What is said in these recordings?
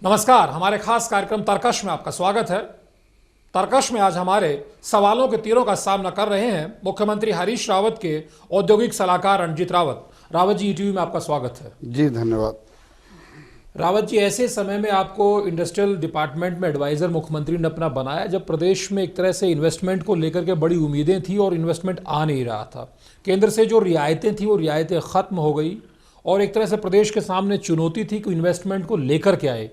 नमस्कार। हमारे खास कार्यक्रम तर्कश में आपका स्वागत है। तर्कश में आज हमारे सवालों के तीरों का सामना कर रहे हैं मुख्यमंत्री हरीश रावत के औद्योगिक सलाहकार रणजीत रावत। रावत जी, ईटीवी में आपका स्वागत है। जी धन्यवाद। रावत जी, ऐसे समय में आपको इंडस्ट्रियल डिपार्टमेंट में एडवाइजर मुख्यमंत्री ने अपना बनाया जब प्रदेश में एक तरह से इन्वेस्टमेंट को लेकर के बड़ी उम्मीदें थी और इन्वेस्टमेंट आ नहीं रहा था। केंद्र से जो रियायतें थी वो रियायतें खत्म हो गई और एक तरह से प्रदेश के सामने चुनौती थी कि इन्वेस्टमेंट को लेकर के आए।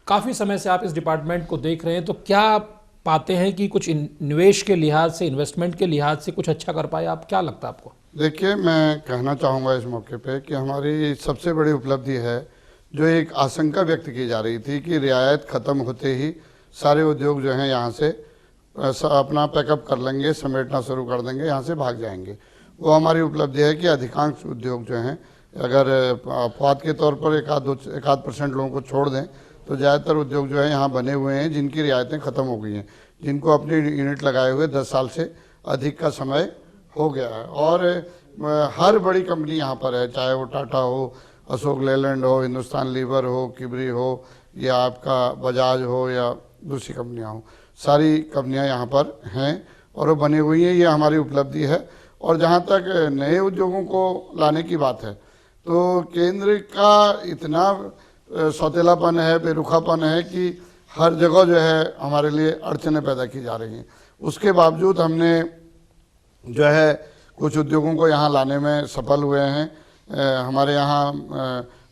काफ़ी समय से आप इस डिपार्टमेंट को देख रहे हैं, तो क्या आप पाते हैं कि कुछ निवेश के लिहाज से, इन्वेस्टमेंट के लिहाज से कुछ अच्छा कर पाए? आप क्या लगता है आपको? देखिए, मैं कहना चाहूँगा इस मौके पे कि हमारी सबसे बड़ी उपलब्धि है जो एक आशंका व्यक्त की जा रही थी कि रियायत ख़त्म होते ही सारे उद्योग जो हैं यहाँ से अपना पैकअप कर लेंगे, समेटना शुरू कर देंगे, यहाँ से भाग जाएंगे। वो हमारी उपलब्धि है कि अधिकांश उद्योग जो हैं, अगर अपवाद के तौर पर एक आध % लोगों को छोड़ दें तो ज़्यादातर उद्योग जो है यहाँ बने हुए हैं जिनकी रियायतें ख़त्म हो गई हैं, जिनको अपनी यूनिट लगाए हुए 10 साल से अधिक का समय हो गया है। और हर बड़ी कंपनी यहाँ पर है, चाहे वो टाटा हो, अशोक लेलैंड हो, हिंदुस्तान लीवर हो, किबरी हो, या आपका बजाज हो या दूसरी कंपनियाँ हो, सारी कंपनियाँ यहाँ पर हैं और वो बनी हुई हैं। ये हमारी उपलब्धि है। और जहाँ तक नए उद्योगों को लाने की बात है तो केंद्र का इतना सौतेलापन है, बेरुखापन है कि हर जगह जो है हमारे लिए अड़चनें पैदा की जा रही हैं। उसके बावजूद हमने जो है कुछ उद्योगों को यहाँ लाने में सफल हुए हैं। हमारे यहाँ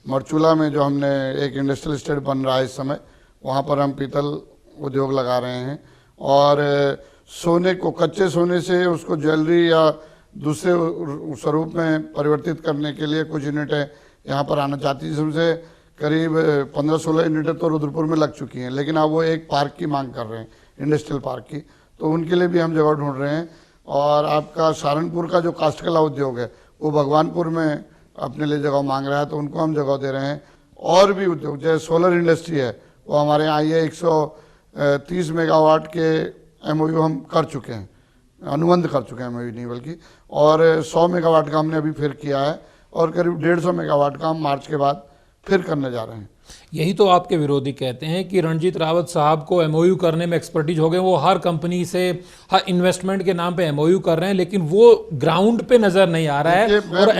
मरचूला में जो हमने एक इंडस्ट्रियल एस्टेट बन रहा है इस समय, वहाँ पर हम पीतल उद्योग लगा रहे हैं। और सोने को, कच्चे सोने से उसको ज्वेलरी या दूसरे स्वरूप में परिवर्तित करने के लिए कुछ यूनिटें यहाँ पर आना चाहती है, जिसमें करीब 15-16 यूनिटें तो रुद्रपुर में लग चुकी हैं, लेकिन अब वो एक पार्क की मांग कर रहे हैं, इंडस्ट्रियल पार्क की, तो उनके लिए भी हम जगह ढूंढ रहे हैं। और आपका सहारनपुर का जो काष्ठकला उद्योग है वो भगवानपुर में अपने लिए जगह मांग रहा है, तो उनको हम जगह दे रहे हैं। और भी उद्योग जैसे सोलर इंडस्ट्री है, वो हमारे यहाँ ये 130 मेगावाट के MOU हम कर चुके हैं, अनुबंध कर चुके हैं, MOU नहीं बल्कि, और 100 मेगावाट का हमने अभी फिर किया है और करीब 150 मेगावाट का हम मार्च के बाद फिर करने जा रहे हैं। यही तो आपके विरोधी कहते हैं कि रणजीत रावत साहब को MOU करने में एक्सपर्टीज हो गए, वो हर कंपनी से हर इन्वेस्टमेंट के नाम पे MOU कर रहे हैं, लेकिन वो ग्राउंड पे नजर नहीं आ रहा है और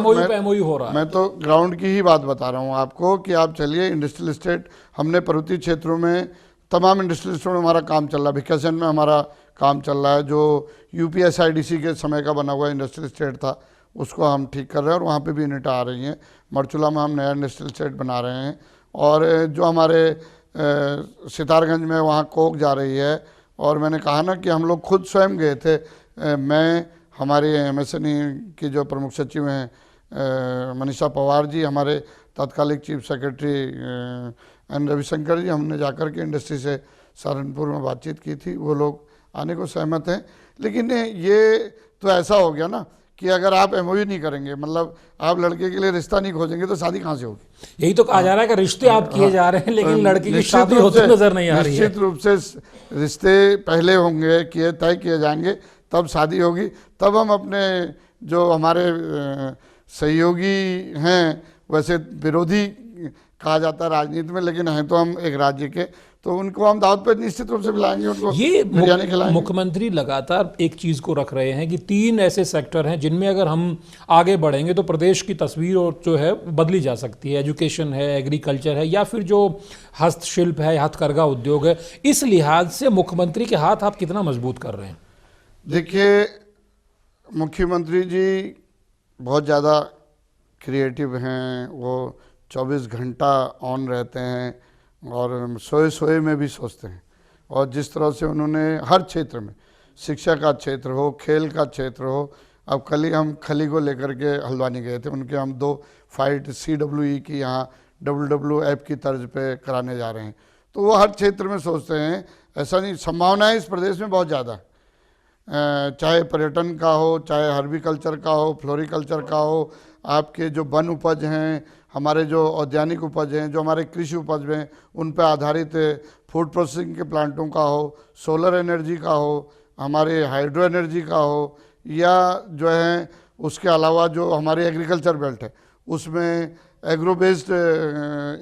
MOU पे MOU हो रहा है। मैं तो ग्राउंड की ही बात बता रहा हूँ आपको कि आप चलिए इंडस्ट्रियल एस्टेट, हमने पर्वतीय क्षेत्रों में तमाम इंडस्ट्रियल एस्टेट में हमारा काम चल रहा है, भिक्करसैन में हमारा काम चल रहा है, जो UPSIDC के समय का बना हुआ इंडस्ट्रियल एस्टेट था उसको हम ठीक कर रहे हैं और वहाँ पे भी यूनिट आ रही हैं। मरचूला में हम नया इंडस्ट्रियल एस्टेट बना रहे हैं। और जो हमारे सितारगंज में वहाँ कोक जा रही है। और मैंने कहा ना कि हम लोग खुद स्वयं गए थे, मैं, हमारे MSNE की जो प्रमुख सचिव हैं मनीषा पवार जी, हमारे तत्कालिक चीफ सेक्रेटरी N रविशंकर जी, हमने जाकर के इंडस्ट्री से सहारनपुर में बातचीत की थी, वो लोग आने को सहमत हैं। लेकिन ये तो ऐसा हो गया ना कि अगर आप MOU नहीं करेंगे, मतलब आप लड़के के लिए रिश्ता नहीं खोजेंगे तो शादी कहाँ से होगी? यही तो कहा जा रहा है कि रिश्ते आप किए जा रहे हैं लेकिन लड़की की शादी होती नजर नहीं आ रही है। निश्चित रूप से रिश्ते पहले होंगे, तय किए जाएंगे, तब शादी होगी। तब हम अपने जो हमारे सहयोगी हैं, वैसे विरोधी कहा जाता है राजनीति में, लेकिन हैं तो हम एक राज्य के, तो उनको हम दावत पे निश्चित रूप से बुलाएंगे, उनको ये बिरयानी खिलाएंगे। मुख्यमंत्री लगातार एक चीज को रख रहे हैं कि 3 ऐसे सेक्टर हैं जिनमें अगर हम आगे बढ़ेंगे तो प्रदेश की तस्वीर और जो है बदली जा सकती है। एजुकेशन है, एग्रीकल्चर है, या फिर जो हस्तशिल्प है, हथकरघा उद्योग है। इस लिहाज से मुख्यमंत्री के हाथ आप कितना मजबूत कर रहे हैं? देखिए, मुख्यमंत्री जी बहुत ज़्यादा क्रिएटिव हैं, वो 24 घंटा ऑन रहते हैं और सोए में भी सोचते हैं। और जिस तरह से उन्होंने हर क्षेत्र में, शिक्षा का क्षेत्र हो, खेल का क्षेत्र हो, अब कल ही हम खली को लेकर के हल्द्वानी गए थे, उनके हम 2 फाइट CWE की यहाँ WWF की तर्ज पे कराने जा रहे हैं। तो वो हर क्षेत्र में सोचते हैं। ऐसा नहीं, संभावनाएं इस प्रदेश में बहुत ज़्यादा है, चाहे पर्यटन का हो, चाहे हर्बिकल्चर का हो, फ्लोरिकल्चर का हो, आपके जो वन उपज हैं, हमारे जो औद्यानिक उपज हैं, जो हमारे कृषि उपज हैं, उन पर आधारित फूड प्रोसेसिंग के प्लांटों का हो, सोलर एनर्जी का हो, हमारे हाइड्रो एनर्जी का हो, या जो है उसके अलावा जो हमारी एग्रीकल्चर बेल्ट है उसमें एग्रो बेस्ड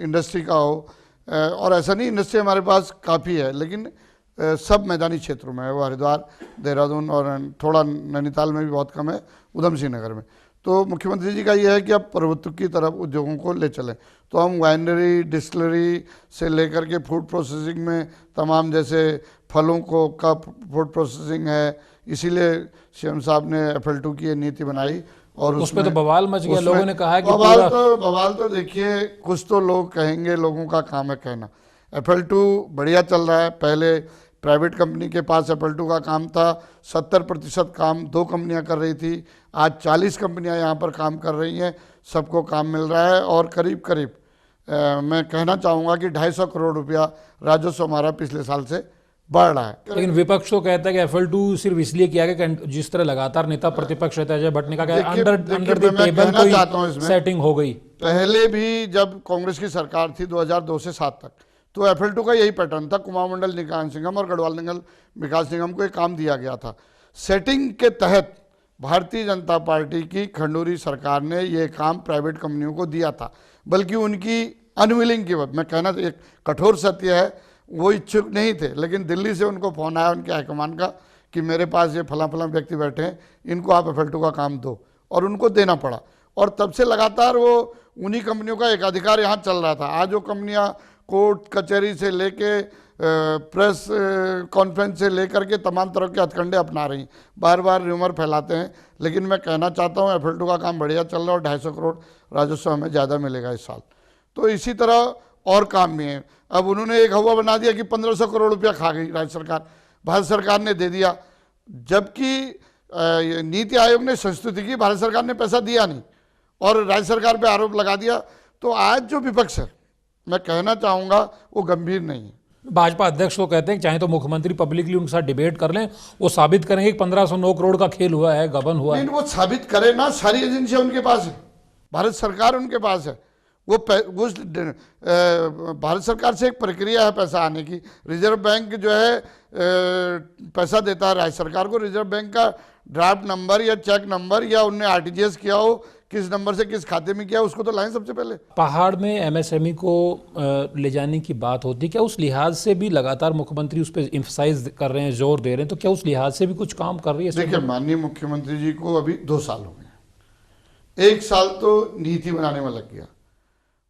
इंडस्ट्री का हो, और ऐसा नहीं, इंडस्ट्री हमारे पास काफ़ी है, लेकिन सब मैदानी क्षेत्रों में है। वो हरिद्वार, देहरादून और थोड़ा नैनीताल में भी बहुत कम है, उधम सिंह नगर में। तो मुख्यमंत्री जी का ये है कि अब प्रभुत्व की तरफ उद्योगों को ले चलें। तो हम वाइनरी, डिस्टिलरी से लेकर के फूड प्रोसेसिंग में तमाम, जैसे फलों को का फूड प्रोसेसिंग है, इसीलिए सीएम साहब ने FL2 की ये नीति बनाई। और उसमें तो बवाल मच गया, लोगों ने कहा कि बवाल तो देखिए, कुछ तो लोग कहेंगे, लोगों का काम है कहना। FL2 बढ़िया चल रहा है। पहले प्राइवेट कंपनी के पास FL2 का काम था, 70% काम 2 कंपनियां कर रही थी। आज 40 कंपनियां यहाँ पर काम कर रही हैं, सबको काम मिल रहा है। और करीब करीब मैं कहना चाहूँगा कि 250 करोड़ रुपया राजस्व हमारा पिछले साल से बढ़ रहा है। लेकिन विपक्ष तो कहता है कि FL2 सिर्फ इसलिए किया गया कि जिस तरह लगातार नेता प्रतिपक्ष रहता है, अजय भट्ट ने कहा कि अंडर द टेबल कोई सेटिंग हो गई। पहले भी जब कांग्रेस की सरकार थी 2002 से 7 तक, तो FL2 का यही पैटर्न था। कुमाऊं मंडल निकाय निगम और गढ़वाल मंडल विकास निगम को एक काम दिया गया था। सेटिंग के तहत भारतीय जनता पार्टी की खंडूरी सरकार ने ये काम प्राइवेट कंपनियों को दिया था, बल्कि उनकी अनविलिंग की वजह, मैं कहना एक कठोर सत्य है, वो इच्छुक नहीं थे। लेकिन दिल्ली से उनको फोन आया उनके हाईकमान का कि मेरे पास ये फला फला व्यक्ति बैठे हैं, इनको आप FL2 का काम दो, और उनको देना पड़ा। और तब से लगातार वो उन्हीं कंपनियों का एकाधिकार यहाँ चल रहा था। आज वो कंपनियाँ कोर्ट कचहरी से लेके प्रेस कॉन्फ्रेंस से लेकर के तमाम तरह के हथकंडे अपना रही, बार बार र्यूमर फैलाते हैं। लेकिन मैं कहना चाहता हूँ FL2 का काम बढ़िया चल रहा है और 250 करोड़ राजस्व हमें ज़्यादा मिलेगा इस साल। तो इसी तरह और काम भी है। अब उन्होंने एक हवा बना दिया कि 1500 करोड़ रुपया खा गई राज्य सरकार, भारत सरकार ने दे दिया, जबकि नीति आयोग ने संस्तुति की, भारत सरकार ने पैसा दिया नहीं और राज्य सरकार पे आरोप लगा दिया। तो आज जो विपक्ष है, मैं कहना चाहूँगा वो गंभीर नहीं है। भाजपा अध्यक्ष तो कहते हैं कि चाहे तो मुख्यमंत्री पब्लिकली उनके साथ डिबेट कर लें, वो साबित करेंगे कि 1509 करोड़ का खेल हुआ है, गबन हुआ है। वो साबित करे ना, सारी एजेंसियां उनके पास है, भारत सरकार उनके पास है। वो भारत सरकार से एक प्रक्रिया है पैसा आने की। रिजर्व बैंक जो है पैसा देता है राज्य सरकार को। रिजर्व बैंक का ड्राफ्ट नंबर या चेक नंबर या उनने RTGS किया हो, किस नंबर से किस खाते में किया, उसको तो लाएं सबसे पहले। पहाड़ में MSME को ले जाने की बात होती है, क्या उस लिहाज से भी लगातार मुख्यमंत्री उस पर एम्फसाइज कर रहे हैं, जोर दे रहे हैं? तो क्या उस लिहाज से भी कुछ काम कर रही है? देखिए, माननीय मुख्यमंत्री जी को अभी 2 साल हो गए। 1 साल तो नीति बनाने में लग गया,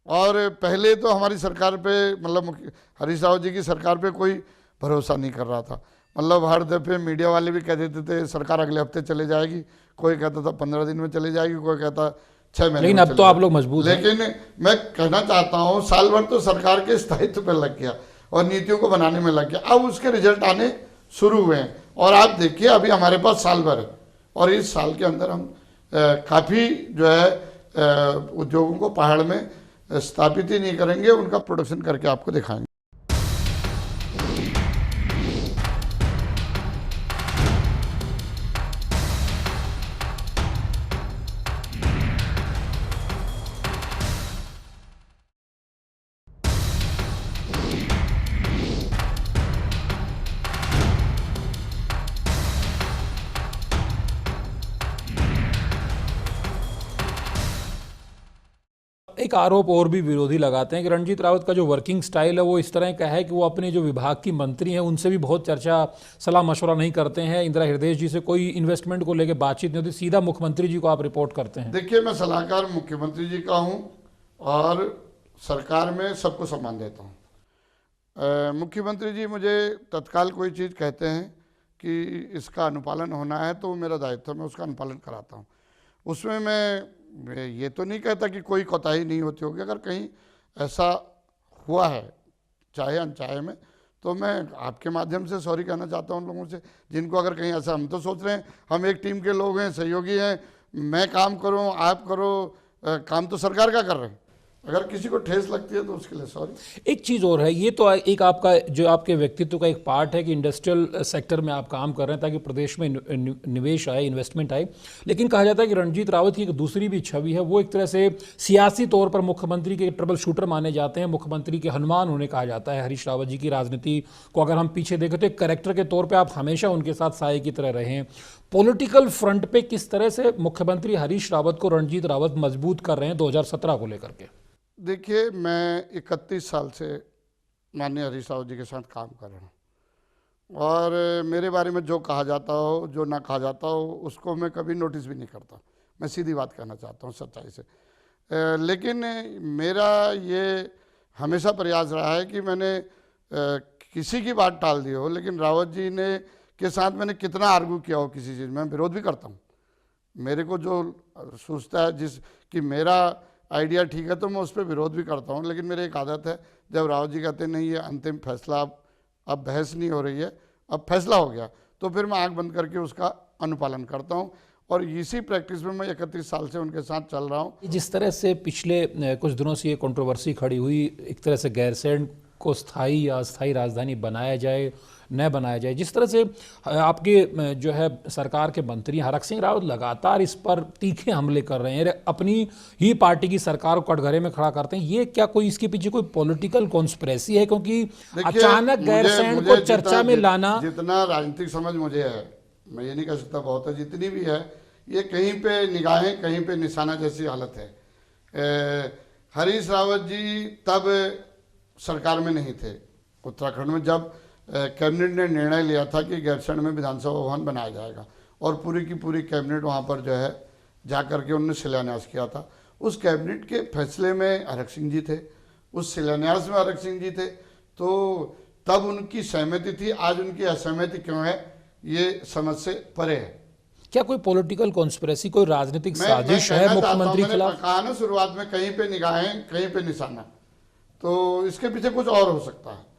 और पहले तो हमारी सरकार पे, मतलब हरीश रावत जी की सरकार पे कोई भरोसा नहीं कर रहा था। मतलब हर दफे मीडिया वाले भी कह देते थे सरकार अगले हफ्ते चले जाएगी, कोई कहता था 15 दिन में चली जाएगी, कोई कहता 6 महीने। लेकिन अब तो आप लोग मजबूत हैं। लेकिन मैं कहना चाहता हूँ, साल भर तो सरकार के स्थायित्व पर लग गया और नीतियों को बनाने में लग गया। अब उसके रिजल्ट आने शुरू हुए हैं, और आप देखिए अभी हमारे पास साल भर है, और इस साल के अंदर हम काफ़ी जो है उद्योगों को पहाड़ में स्थापित ही नहीं करेंगे, उनका प्रोडक्शन करके आपको दिखाएंगे। एक आरोप और भी विरोधी लगाते हैं कि रणजीत रावत का जो वर्किंग स्टाइल है वो इस तरह का है कि वो अपने जो विभाग की मंत्री हैं उनसे भी बहुत चर्चा, सलाह मशवरा नहीं करते हैं। इंदिरा हृदय जी से कोई इन्वेस्टमेंट को लेकर बातचीत नहीं होती, सीधा मुख्यमंत्री जी को आप रिपोर्ट करते हैं। देखिए, मैं सलाहकार मुख्यमंत्री जी का हूँ और सरकार में सबको सम्मान देता हूँ। मुख्यमंत्री जी मुझे तत्काल कोई चीज़ कहते हैं कि इसका अनुपालन होना है, तो मेरा दायित्व है, मैं उसका अनुपालन कराता हूँ। उसमें मैं ये तो नहीं कहता कि कोई कोताही नहीं होती होगी। अगर कहीं ऐसा हुआ है चाहे अनचाहे में, तो मैं आपके माध्यम से सॉरी कहना चाहता हूँ उन लोगों से जिनको अगर कहीं ऐसा, हम तो सोच रहे हैं हम एक टीम के लोग हैं, सहयोगी हैं, मैं काम करूँ आप करो, काम तो सरकार का कर रहे हैं। अगर किसी को ठेस लगती है तो उसके लिए सॉरी। एक चीज़ और है, ये तो एक आपका जो आपके व्यक्तित्व का एक पार्ट है कि इंडस्ट्रियल सेक्टर में आप काम कर रहे हैं ताकि प्रदेश में निवेश आए, इन्वेस्टमेंट आए। लेकिन कहा जाता है कि रणजीत रावत की एक दूसरी भी छवि है, वो एक तरह से सियासी तौर पर मुख्यमंत्री के ट्रबल शूटर माने जाते हैं, मुख्यमंत्री के हनुमान उन्हें कहा जाता है। हरीश रावत जी की राजनीति को अगर हम पीछे देखें तो एक कैरेक्टर के तौर पर आप हमेशा उनके साथ साए की तरह रहे हैं। पॉलिटिकल फ्रंट पे किस तरह से मुख्यमंत्री हरीश रावत को रणजीत रावत मजबूत कर रहे हैं 2017 को लेकर के? देखिए, मैं 31 साल से माननीय हरीश रावत जी के साथ काम कर रहा हूँ। और मेरे बारे में जो कहा जाता हो, जो ना कहा जाता हो, उसको मैं कभी नोटिस भी नहीं करता। मैं सीधी बात कहना चाहता हूँ सच्चाई से। लेकिन मेरा ये हमेशा प्रयास रहा है कि मैंने किसी की बात टाल दी हो, लेकिन रावत जी ने के साथ मैंने कितना आर्गू किया हो किसी चीज़ में, विरोध भी करता हूँ। मेरे को जो सोचता है जिस कि मेरा आइडिया ठीक है तो मैं उस पर विरोध भी करता हूँ। लेकिन मेरी एक आदत है, जब रावत जी कहते हैं नहीं ये अंतिम फैसला, अब बहस नहीं हो रही है, अब फैसला हो गया, तो फिर मैं आंख बंद करके उसका अनुपालन करता हूँ। और इसी प्रैक्टिस में मैं 31 साल से उनके साथ चल रहा हूँ। जिस तरह से पिछले कुछ दिनों से ये कंट्रोवर्सी खड़ी हुई, एक तरह से गैरसैंण को स्थायी या अस्थायी राजधानी बनाया जाए न बनाया जाए, जिस तरह से आपके जो है सरकार के मंत्री हरक सिंह रावत लगातार इस पर तीखे हमले कर रहे हैं, अपनी ही पार्टी की सरकार को कटघरे में खड़ा करते हैं, ये क्या कोई इसके पीछे कोई पॉलिटिकल कॉन्स्पिरेसी है? क्योंकि अचानक गैरसैंण को चर्चा में लाना, जितना राजनीतिक समझ मुझे है, मैं ये नहीं कह सकता बहुत है, जितनी भी है, ये कहीं पे निगाहें कहीं पे निशाना जैसी हालत है। हरीश रावत जी तब सरकार में नहीं थे उत्तराखंड में, जब कैबिनेट ने निर्णय लिया था कि गैरसैंण में विधानसभा भवन बनाया जाएगा, और पूरी की पूरी कैबिनेट वहाँ पर जो है जा करके उन्होंने शिलान्यास किया था। उस कैबिनेट के फैसले में हरक सिंह जी थे, उस शिलान्यास में हरक सिंह जी थे, तो तब उनकी सहमति थी। आज उनकी असहमति क्यों है, ये समझ से परे है। क्या कोई पॉलिटिकल कॉन्स्पिरेसी, कोई राजनीतिक साजिश है मुख्यमंत्री के खिलाफ? कहा ना शुरुआत में, कहीं पे निगाहें कहीं पे निशाना, तो इसके पीछे कुछ और हो सकता है,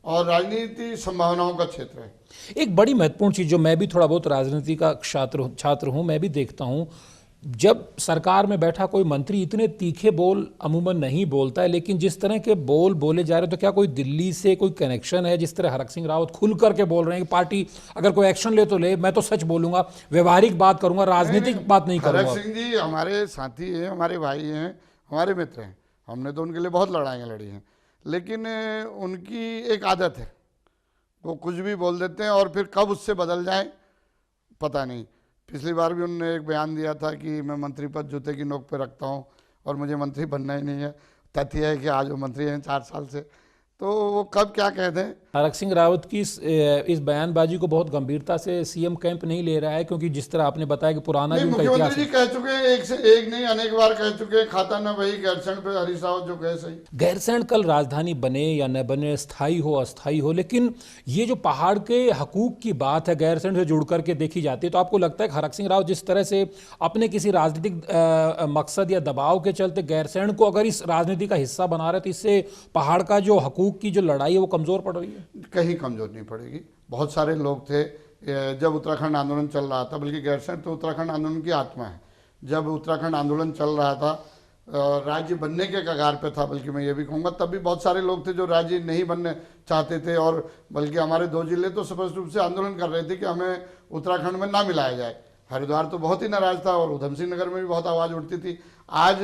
और राजनीति संभावनाओं का क्षेत्र है। एक बड़ी महत्वपूर्ण चीज़, जो मैं भी थोड़ा बहुत राजनीति का छात्र हूँ, मैं भी देखता हूँ, जब सरकार में बैठा कोई मंत्री इतने तीखे बोल अमूमन नहीं बोलता है, लेकिन जिस तरह के बोल बोले जा रहे हैं, तो क्या कोई दिल्ली से कोई कनेक्शन है? जिस तरह हरक सिंह रावत खुल करके बोल रहे हैं कि पार्टी अगर कोई एक्शन ले तो ले, मैं तो सच बोलूंगा, व्यवहारिक बात करूंगा, राजनीतिक बात नहीं करूंगा। हरक सिंह जी हमारे साथी हैं, हमारे भाई हैं, हमारे मित्र हैं, हमने तो उनके लिए बहुत लड़ाइयाँ लड़ी हैं। लेकिन उनकी एक आदत है, वो कुछ भी बोल देते हैं और फिर कब उससे बदल जाए पता नहीं। पिछली बार भी उन्होंने एक बयान दिया था कि मैं मंत्री पद जूते की नोक पे रखता हूँ और मुझे मंत्री बनना ही नहीं है। तथ्य है कि आज वो मंत्री हैं 4 साल से, तो वो कब क्या कह दें। हरक सिंह रावत की इस बयानबाजी को बहुत गंभीरता से सीएम कैंप नहीं ले रहा है, क्योंकि जिस तरह आपने बताया कि पुराना भी उनका इतिहास है। मुख्यमंत्री जी कह चुके हैं, एक से एक नहीं अनेक बार कह चुके हैं, खाता न वही गैरसैंण पे हरीश रावत जो कहे सही। गैरसैंण कल राजधानी बने या न बने, स्थायी हो अस्थायी हो, लेकिन ये जो पहाड़ के हकूक की बात है गैरसैंण से जुड़ करके देखी जाती है, तो आपको लगता है कि हरक सिंह रावत जिस तरह से अपने किसी राजनीतिक मकसद या दबाव के चलते गैरसैंण को अगर इस राजनीति का हिस्सा बना रहे, तो इससे पहाड़ का जो हकूक की जो लड़ाई है वो कमजोर पड़ रही है? कहीं कमजोर नहीं पड़ेगी। बहुत सारे लोग थे जब उत्तराखंड आंदोलन चल रहा था, बल्कि गैरसैंण तो उत्तराखंड आंदोलन की आत्मा है। जब उत्तराखंड आंदोलन चल रहा था, राज्य बनने के कगार पे था, बल्कि मैं ये भी कहूँगा तब भी बहुत सारे लोग थे जो राज्य नहीं बनने चाहते थे, और बल्कि हमारे 2 जिले तो स्पष्ट रूप से आंदोलन कर रहे थे कि हमें उत्तराखंड में ना मिलाया जाए। हरिद्वार तो बहुत ही नाराज था, और उधम सिंह नगर में भी बहुत आवाज़ उठती थी। आज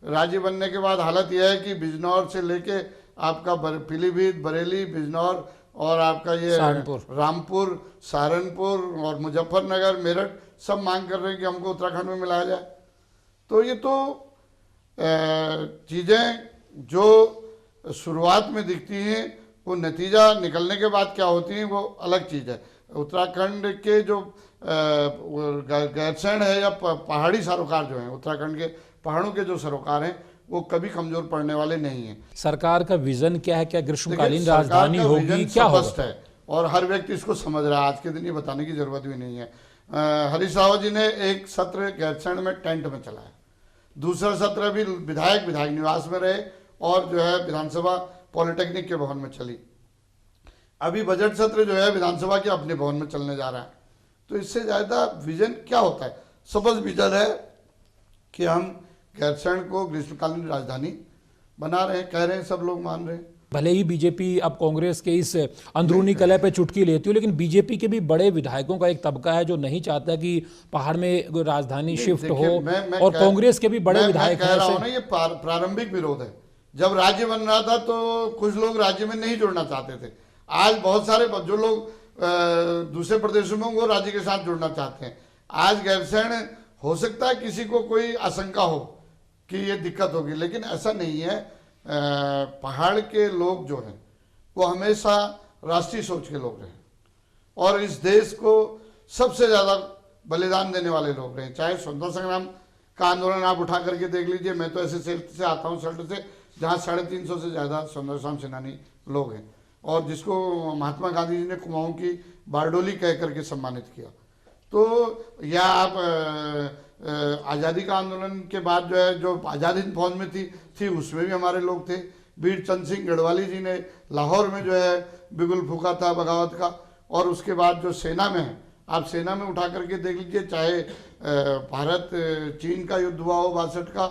राज्य बनने के बाद हालत यह है कि बिजनौर से लेके आपका पीलीभीत, बरेली, बिजनौर और आपका ये रामपुर, सहारनपुर और मुजफ्फरनगर, मेरठ, सब मांग कर रहे हैं कि हमको उत्तराखंड में मिलाया जाए। तो ये तो चीज़ें जो शुरुआत में दिखती हैं, वो नतीजा निकलने के बाद क्या होती हैं वो अलग चीज़ है। उत्तराखंड के जो गैरसैंण है या पहाड़ी सरोकार जो हैं, उत्तराखंड के पहाड़ों के जो सरोकार हैं, वो कभी कमजोर पड़ने वाले नहीं हैं। सरकार का विजन क्या है? क्या ग्रीष्मकालीन राजधानी होगी, क्या होगा? है, और हर व्यक्ति इसको समझ रहा है। आज के दिन ये बताने की जरूरत भी नहीं है। हरीश रावत जी ने एक सत्र गैरसैंण में टेंट में चलाया, दूसरा सत्र भी विधायक निवास में रहे, और जो है विधानसभा पॉलिटेक्निक के भवन में चली। अभी बजट सत्र जो है विधानसभा के अपने भवन में चलने जा रहा है। तो इससे ज़्यादा विजन क्या होता है? स्पष्ट विजन है कि हम गैरसैंण को ग्रीष्मकालीन राजधानी बना रहे हैं, कह रहे हैं, सब लोग मान रहे हैं। भले ही बीजेपी अब कांग्रेस के इस अंदरूनी कलह पे चुटकी लेती हो, लेकिन बीजेपी के भी बड़े विधायकों का एक तबका है जो नहीं चाहता कि पहाड़ में राजधानी शिफ्ट हो, और कांग्रेस के भी बड़े विधायक हैं। कह रहा हूं ना, ये प्रारंभिक विरोध है। जब राज्य बन रहा था तो कुछ लोग राज्य में नहीं जुड़ना चाहते थे। आज बहुत सारे जो लोग दूसरे प्रदेशों में वो राज्य के साथ जुड़ना चाहते हैं। आज गैरसैंण हो सकता है किसी को कोई आशंका हो कि ये दिक्कत होगी, लेकिन ऐसा नहीं है। पहाड़ के लोग जो हैं वो हमेशा राष्ट्रीय सोच के लोग रहे और इस देश को सबसे ज़्यादा बलिदान देने वाले लोग रहे। चाहे स्वतंत्रता संग्राम का आंदोलन आप उठा करके देख लीजिए, मैं तो ऐसे क्षेत्र से आता हूँ, शहर से, जहाँ 350 से ज़्यादा स्वतंत्रता संग्राम सेनानी लोग हैं और जिसको महात्मा गांधी जी ने कुमाऊं की बारडोली कह करके सम्मानित किया। तो या आप आज़ादी का आंदोलन के बाद जो है, जो आज़ाद हिंद फौज में थी उसमें भी हमारे लोग थे। वीर चंद सिंह गढ़वाली जी ने लाहौर में जो है बिगुल फूका था बगावत का। और उसके बाद जो सेना में है, आप सेना में उठा करके देख लीजिए, चाहे भारत चीन का युद्ध हुआ हो 62 का,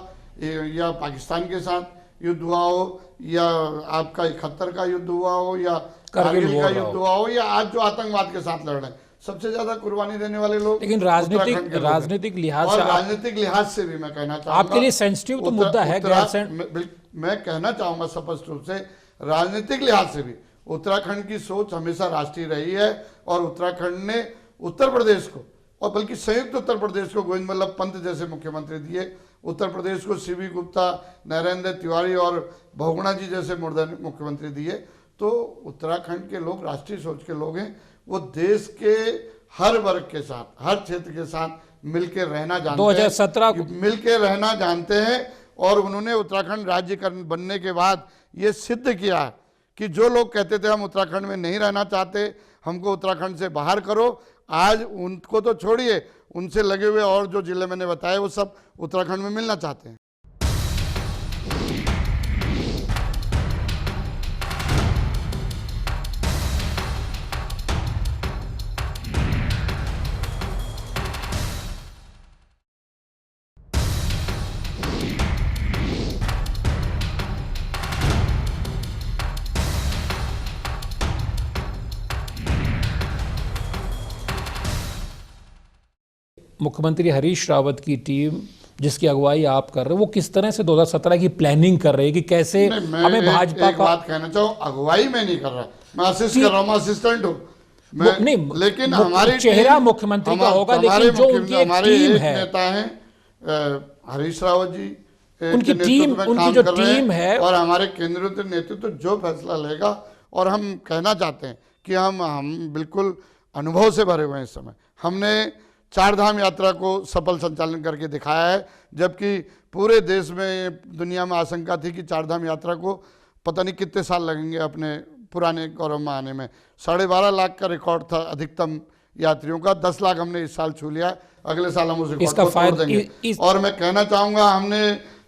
या पाकिस्तान के साथ युद्ध हुआ हो, या आपका 71 का युद्ध हुआ हो, या कारगिल का युद्ध हुआ हो, या आज जो आतंकवाद के साथ लड़ रहे हैं, सबसे ज्यादा कुर्बानी देने वाले लोग। लेकिन राजनीतिक लिहाज और राजनीतिक लिहाज से भी मैं कहना चाहूंगा, आपके लिए सेंसिटिव तो मुद्दा है, मैं कहना चाहूंगा स्पष्ट रूप से, राजनीतिक लिहाज से भी उत्तराखंड की सोच हमेशा राष्ट्रीय रही है और उत्तराखंड ने उत्तर प्रदेश को, और बल्कि संयुक्त उत्तर प्रदेश को गोविंद वल्लभ पंत जैसे मुख्यमंत्री दिए, उत्तर प्रदेश को सीबी गुप्ता, नरेंद्र तिवारी और बहुगुणा जी जैसे मुख्यमंत्री दिए। तो उत्तराखंड के लोग राष्ट्रीय सोच के लोग हैं, वो देश के हर वर्ग के साथ, हर क्षेत्र के साथ मिलकर रहना जानते 2017 मिलकर रहना जानते हैं। और उन्होंने उत्तराखंड राज्य बनने के बाद ये सिद्ध किया है कि जो लोग कहते थे हम उत्तराखंड में नहीं रहना चाहते, हमको उत्तराखंड से बाहर करो, आज उनको तो छोड़िए, उनसे लगे हुए और जो जिले मैंने बताए वो सब उत्तराखंड में मिलना चाहते हैं। मुख्यमंत्री हरीश रावत की टीम जिसकी अगुवाई आप कर रहे हो, वो किस तरह से 2017 की प्लानिंग कर रही है कि कैसे हमें भाजपा एक बात कहना चाहूँ, अगुवाई मैं नहीं कर रहा, मैं असिस्ट कर रहा हूँ, मैं असिस्टेंट हूँ नहीं, लेकिन हमारी चेहरा मुख्यमंत्री का होगा, लेकिन जो उनकी एक टीम है, नेता है हरीश रावत जी, उनकी टीम, उनकी जो टीम है और हमारे केंद्रीय नेतृत्व जो फैसला लेगा, और हम कहना चाहते हैं कि हम बिल्कुल अनुभव से भरे हुए हैं। इस समय हमने 4 धाम यात्रा को सफल संचालन करके दिखाया है, जबकि पूरे देश में, दुनिया में आशंका थी कि 4 धाम यात्रा को पता नहीं कितने साल लगेंगे अपने पुराने गौरव में आने में। 12.5 लाख का रिकॉर्ड था अधिकतम यात्रियों का, 10 लाख हमने इस साल छू लिया, अगले साल हम उस रिकॉर्ड को तोड़ देंगे। और मैं कहना चाहूँगा, हमने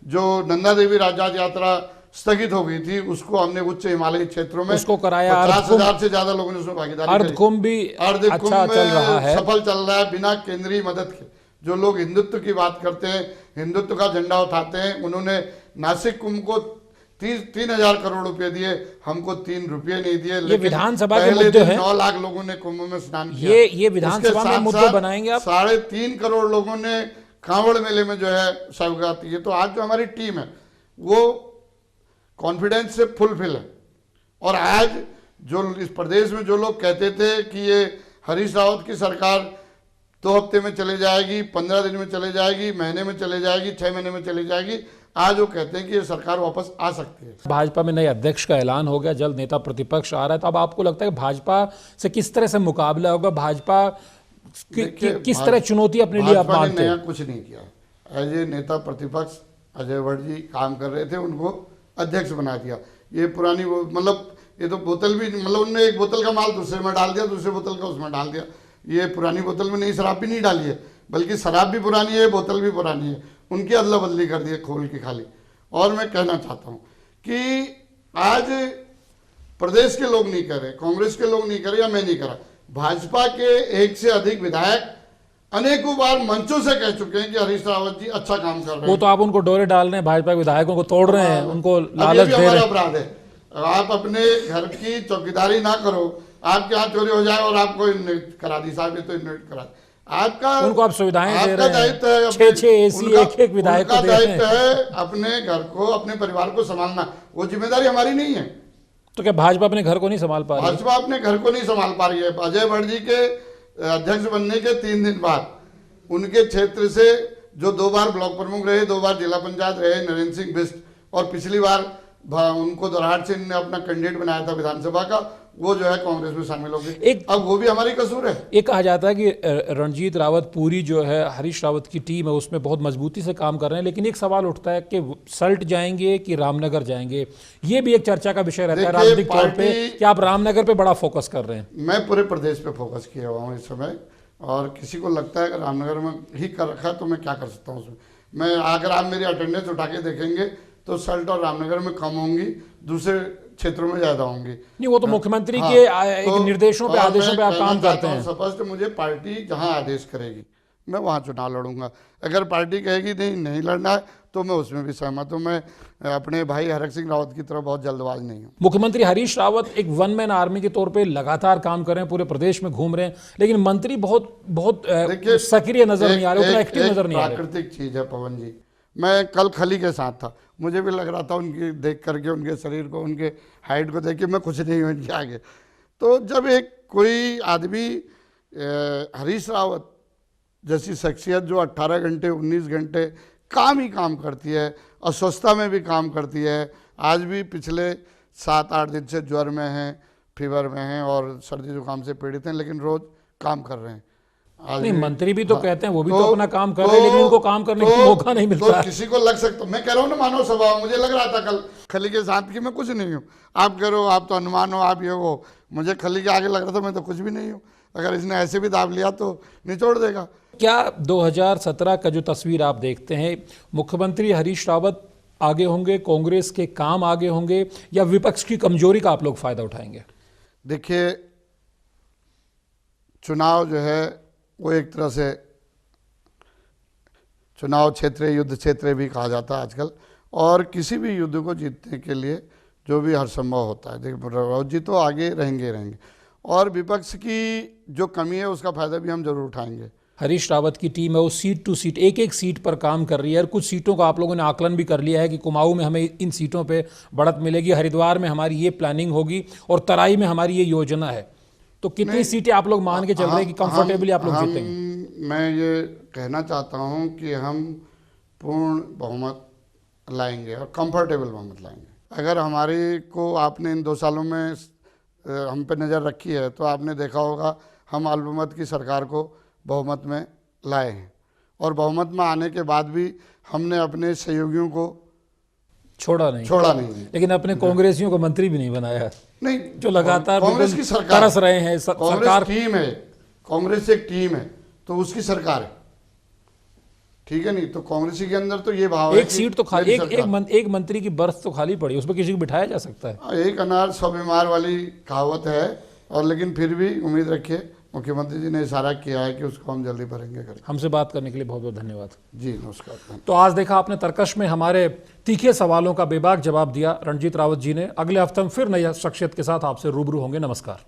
जो नंदा देवी राजजात यात्रा स्थगित हो गई थी, उसको हमने उच्च हिमालयी क्षेत्रों में उसको कराया, 50,000 से ज्यादा लोगों ने उसमें भागीदारी करी। अर्धकुंभ भी अच्छा चल रहा है, सफल चल रहा है, बिना केंद्रीय मदद के। जो लोग हिंदुत्व की बात करते हैं, हिंदुत्व का झंडा उठाते हैं, उन्होंने नासिक कुंभ को 3,000 करोड़ रुपए दिए, हमको 3 रुपये नहीं दिए। ये विधानसभा के मुद्दे हैं। 9 लाख लोगों ने कुंभ में स्नान किया। ये विधानसभा में मुद्दे बनाएंगे आप। 3.5 करोड़ लोगों ने कांवड़ मेले में जो है सौगात की। तो आज जो हमारी टीम है वो कॉन्फिडेंस से फुलफिल है। और आज जो इस प्रदेश में जो लोग कहते थे कि ये हरीश रावत की सरकार 2 हफ्ते में चले जाएगी, 15 दिन में चले जाएगी, महीने में चले जाएगी, 6 महीने में चली जाएगी, आज वो कहते हैं कि ये सरकार वापस आ सकती है। भाजपा में नए अध्यक्ष का ऐलान हो गया, जल्द नेता प्रतिपक्ष आ रहा है, तो अब आपको लगता है कि भाजपा से किस तरह से मुकाबला होगा? भाजपा किस तरह चुनौती अपने लिए आप मानते हैं? नया कुछ नहीं किया। एज ए नेता प्रतिपक्ष अजय भट्ट जी काम कर रहे थे, उनको अध्यक्ष बना दिया। ये पुरानी मतलब ये तो बोतल भी, मतलब उनने एक बोतल का माल दूसरे में डाल दिया, दूसरे बोतल का उसमें डाल दिया। ये पुरानी बोतल में नई शराब भी नहीं डाली है, बल्कि शराब भी पुरानी है, बोतल भी पुरानी है, उनकी अदला बदली कर दी है खोल के खाली। और मैं कहना चाहता हूँ कि आज प्रदेश के लोग नहीं कर रहे, कांग्रेस के लोग नहीं कर रहे, या मैं नहीं कर रहा, भाजपा के 1 से अधिक विधायक अनेकों बार मंचों से कह चुके हैं कि हरीश रावत जी अच्छा काम कर रहे हैं। वो तो आप उनको डोरे डाल रहे हैं, भाजपा के विधायकों को तोड़ रहे हैं, उनको लालच दे रहे हैं। अपराध है, आप अपने घर की चौकीदारी ना करो, आपके यहाँ चोरी हो जाए और आपको इन्वेट करा दी, साहब ये तो इन्वेट करा, आपका उनको आप सुविधाएं दे रहे हैं, दायित्व है 6 एसी एक विधायक को दे रहे हैं। दायित्व है अपने घर को, अपने परिवार को संभालना, वो जिम्मेदारी हमारी नहीं है। तो क्या भाजपा अपने घर को नहीं संभाल पा रही? भाजपा अपने घर को नहीं संभाल पा रही है। अजय भट्ट जी के अध्यक्ष बनने के 3 दिन बाद उनके क्षेत्र से जो 2 बार ब्लॉक प्रमुख रहे, 2 बार जिला पंचायत रहे, नरेंद्र सिंह बिष्ट, और पिछली बार उनको दोराहट से इन्होंने अपना कैंडिडेट बनाया था विधानसभा का, वो जो है कांग्रेस में शामिल हो गए। एक अब वो भी हमारी कसूर है। ये कहा जाता है कि रणजीत रावत पूरी जो है हरीश रावत की टीम है उसमें बहुत मजबूती से काम कर रहे हैं, लेकिन एक सवाल उठता है कि सल्ट जाएंगे कि रामनगर जाएंगे। ये भी एक चर्चा का विषय रहता है राजनीतिक तौर पे कि आप रामनगर पे बड़ा फोकस कर रहे हैं। मैं पूरे प्रदेश पे फोकस किया हुआ हूँ इस समय, और किसी को लगता है कि रामनगर में ही कर रखा है तो मैं क्या कर सकता हूँ उसमें। मैं अगर आप मेरी अटेंडेंस उठा के देखेंगे तो सल्ट और रामनगर में कम होंगी, दूसरे क्षेत्रों में ज्यादा होंगी। नहीं, वो तो मुख्यमंत्री के एक निर्देशों पे, आदेशों पे आप काम करते हैं। स्पष्ट, मुझे पार्टी जहां आदेश करेगी मैं वहां चुनाव लड़ूंगा। अगर पार्टी कहेगी नहीं लड़ना है तो मैं उसमें भी सहमत हूँ। मैं अपने भाई हरक सिंह रावत की तरह बहुत जल्दबाज नहीं हूँ। मुख्यमंत्री हरीश रावत एक वन मैन आर्मी के तौर पे लगातार काम कर रहे हैं, पूरे प्रदेश में घूम रहे हैं, लेकिन मंत्री बहुत सक्रिय नजर नहीं आ रहे, उतना एक्टिव नजर नहीं आ रहे। प्राकृतिक चीज है पवन जी। मैं कल खली के साथ था, मुझे भी लग रहा था उनकी देख करके, उनके शरीर को, उनके हाइट को देख के मैं कुछ नहीं हूँ इनके आगे। तो जब एक कोई आदमी हरीश रावत जैसी शख्सियत जो 18 घंटे 19 घंटे काम ही काम करती है, अस्वस्थता में भी काम करती है, आज भी पिछले 7-8 दिन से ज्वर में हैं, फीवर में हैं और सर्दी जुकाम से पीड़ित हैं, लेकिन रोज काम कर रहे हैं। नहीं, मंत्री भी तो कहते हैं वो भी तो अपना काम कर रहे हैं, लेकिन उनको काम करने का मौका नहीं मिलता। तो किसी को लग सकता, मैं कह रहा हूँ ना मानव स्वभाव, मुझे लग रहा था कल खली के साथ कि मैं कुछ नहीं हूँ। आप कह रहे हो आप तो अनुमान हो, आप ये हो, मुझे खली के आगे लग रहा था मैं तो कुछ भी नहीं हूँ। अगर इसने ऐसे भी दाब लिया तो निचोड़ देगा। क्या 2017 का जो तस्वीर आप देखते हैं, मुख्यमंत्री हरीश रावत आगे होंगे, कांग्रेस के काम आगे होंगे, या विपक्ष की कमजोरी का आप लोग फायदा उठाएंगे? देखिए, चुनाव जो है वो एक तरह से चुनाव क्षेत्र, युद्ध क्षेत्र भी कहा जाता है आजकल, और किसी भी युद्ध को जीतने के लिए जो भी हर संभव होता है। देखिए, रावत जी तो आगे रहेंगे, और विपक्ष की जो कमी है उसका फायदा भी हम जरूर उठाएंगे। हरीश रावत की टीम है वो सीट टू सीट, एक सीट पर काम कर रही है, और कुछ सीटों का आप लोगों ने आकलन भी कर लिया है कि कुमाऊं में हमें इन सीटों पे बढ़त मिलेगी, हरिद्वार में हमारी ये प्लानिंग होगी, और तराई में हमारी ये योजना है। तो कितनी सीटें आप लोग मान के चल रहे हैं कि कंफर्टेबली आप लोग जीतेंगे? मैं ये कहना चाहता हूँ कि हम पूर्ण बहुमत लाएंगे और कंफर्टेबल बहुमत लाएंगे। अगर हमारी को आपने इन 2 सालों में हम पे नज़र रखी है तो आपने देखा होगा हम अल्पमत की सरकार को बहुमत में लाए हैं, और बहुमत में आने के बाद भी हमने अपने सहयोगियों को छोड़ा नहीं। लेकिन अपने कांग्रेसियों को मंत्री भी नहीं बनाया। नहीं, जो लगातार कांग्रेस की सरकार तरस रहे हैं। सरकार टीम है, कांग्रेस एक टीम है तो उसकी सरकार है, ठीक है। नहीं तो कांग्रेस के अंदर तो ये भाव है एक सीट तो खाली, एक मंत्री की बर्थ तो खाली पड़ी, उसमें किसी को बिठाया जा सकता है। एक अनार 100 बीमार वाली कहावत है, और लेकिन फिर भी उम्मीद रखिए, मुख्यमंत्री जी ने इशारा किया है कि उसको हम जल्दी भरेंगे। हमसे बात करने के लिए बहुत बहुत धन्यवाद जी, नमस्कार। तो आज देखा आपने, तर्कश में हमारे तीखे सवालों का बेबाक जवाब दिया रणजीत रावत जी ने। अगले हफ्ते हम फिर नई शख्सियत के साथ आपसे रूबरू होंगे। नमस्कार।